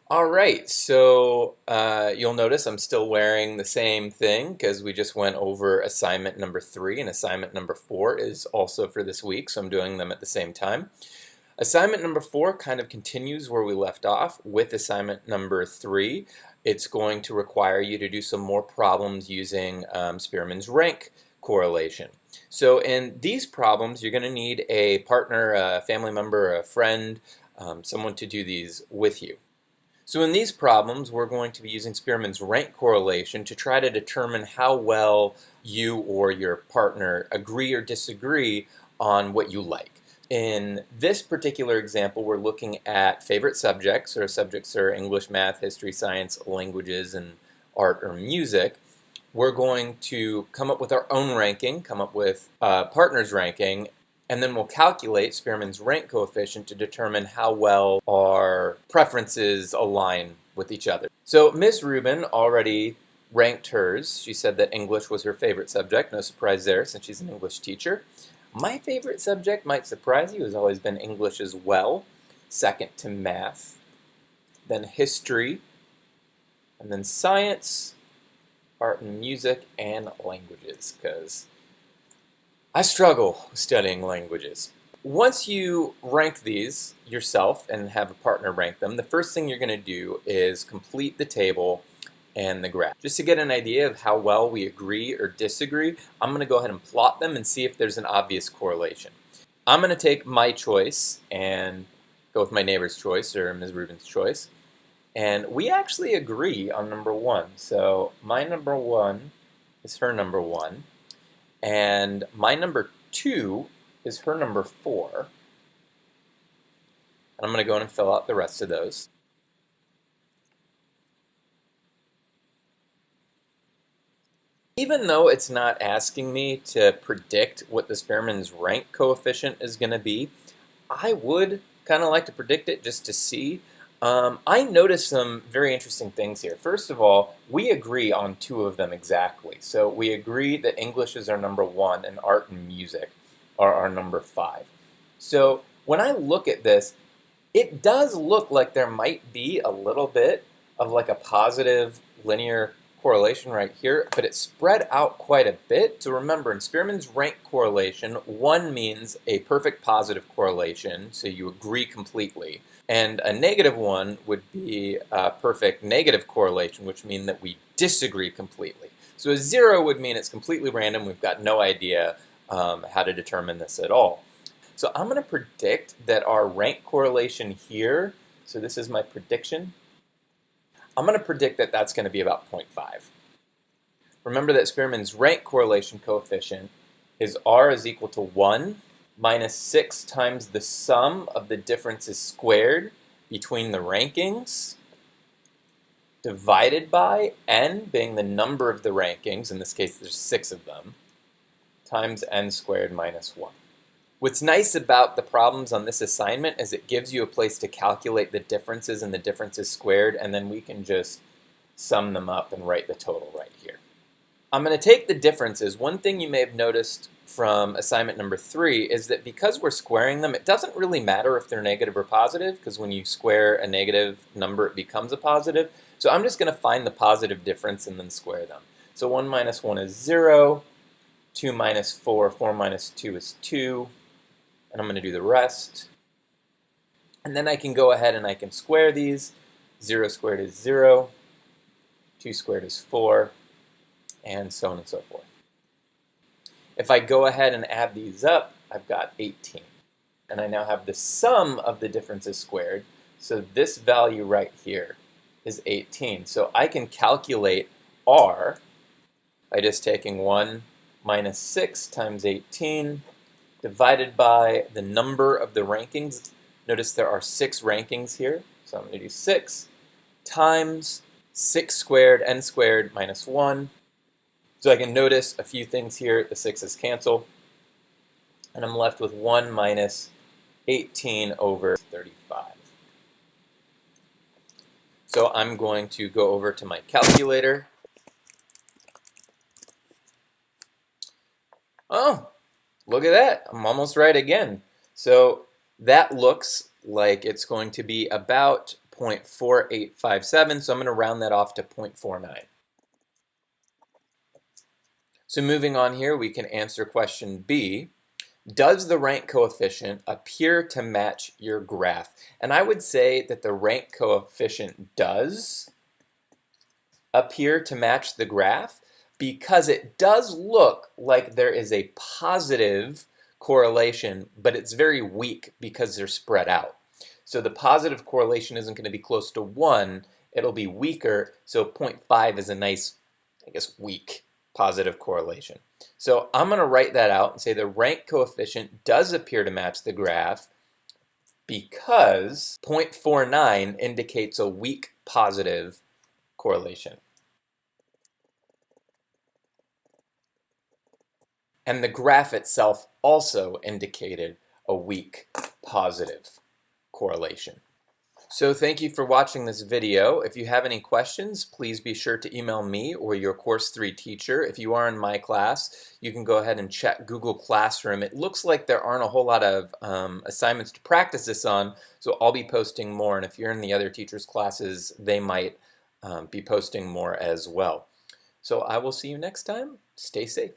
All right, so you'll notice I'm still wearing the same thing because we just went over assignment number 3, and assignment number 4 is also for this week, so I'm doing them at the same time. Assignment number 4 kind of continues where we left off with assignment number 3. It's going to require you to do some more problems using Spearman's rank correlation. So in these problems, you're going to need a partner, a family member, a friend, someone to do these with you. So in these problems, we're going to be using Spearman's rank correlation to try to determine how well you or your partner agree or disagree on what you like. In this particular example, we're looking at favorite subjects, or subjects are English, math, history, science, languages, and art or music. We're going to come up with our own ranking, come up with partner's ranking, and then we'll calculate Spearman's rank coefficient to determine how well our preferences align with each other. So Ms. Rubin already ranked hers. She said that English was her favorite subject. No surprise there since she's an English teacher. My favorite subject might surprise you, has always been English as well. Second to math, then history, and then science, art and music, and languages, because I struggle studying languages. Once you rank these yourself and have a partner rank them, the first thing you're going to do is complete the table and the graph. Just to get an idea of how well we agree or disagree, I'm going to go ahead and plot them and see if there's an obvious correlation. I'm going to take my choice and go with my neighbor's choice or Ms. Rubin's choice. And we actually agree on number 1. So my number 1 is her number 1. And my number 2 is her number 4. And I'm going to go in and fill out the rest of those. Even though it's not asking me to predict what the Spearman's rank coefficient is going to be, I would kind of like to predict it just to see. I noticed some very interesting things here. First of all, we agree on 2 of them exactly. So we agree that English is our number 1 and art and music are our number 5. So when I look at this, it does look like there might be a little bit of like a positive linear correlation right here, but it's spread out quite a bit. So remember, in Spearman's rank correlation, 1 means a perfect positive correlation, so you agree completely. And a negative 1 would be a perfect negative correlation, which means that we disagree completely. So a 0 would mean it's completely random. We've got no idea how to determine this at all. So I'm going to predict that our rank correlation here, so this is my prediction, I'm going to predict that that's going to be about 0.5. Remember that Spearman's rank correlation coefficient is R is equal to 1 minus 6 times the sum of the differences squared between the rankings divided by n being the number of the rankings, in this case there's 6 of them, times n squared minus 1. What's nice about the problems on this assignment is it gives you a place to calculate the differences and the differences squared, and then we can just sum them up and write the total right here. I'm going to take the differences. One thing you may have noticed from assignment number 3 is that because we're squaring them, it doesn't really matter if they're negative or positive, because when you square a negative number, it becomes a positive. So I'm just going to find the positive difference and then square them. So 1 minus 1 is 0, 2 minus 4, 4 minus 2 is 2, and I'm going to do the rest. And then I can go ahead and I can square these. 0 squared is 0, 2 squared is 4, and so on and so forth. If I go ahead and add these up, I've got 18. And I now have the sum of the differences squared, so this value right here is 18. So I can calculate R by just taking 1 minus 6 times 18 divided by the number of the rankings. Notice there are 6 rankings here, so I'm going to do 6 times 6 squared, n squared minus 1. So I can notice a few things here. The 6's cancel, and I'm left with 1 minus 18 over 35. So I'm going to go over to my calculator. Oh, look at that. I'm almost right again. So that looks like it's going to be about 0.4857, so I'm going to round that off to 0.49. So moving on here, we can answer question B. Does the rank coefficient appear to match your graph? And I would say that the rank coefficient does appear to match the graph because it does look like there is a positive correlation, but it's very weak because they're spread out. So the positive correlation isn't going to be close to 1, it'll be weaker, so 0.5 is a nice, I guess, weak positive correlation. So I'm going to write that out and say the rank coefficient does appear to match the graph because 0.49 indicates a weak positive correlation. And the graph itself also indicated a weak positive correlation. So thank you for watching this video. If you have any questions, please be sure to email me or your Course 3 teacher. If you are in my class, you can go ahead and check Google Classroom. It looks like there aren't a whole lot of assignments to practice this on, so I'll be posting more. And if you're in the other teachers' classes, they might be posting more as well. So I will see you next time. Stay safe.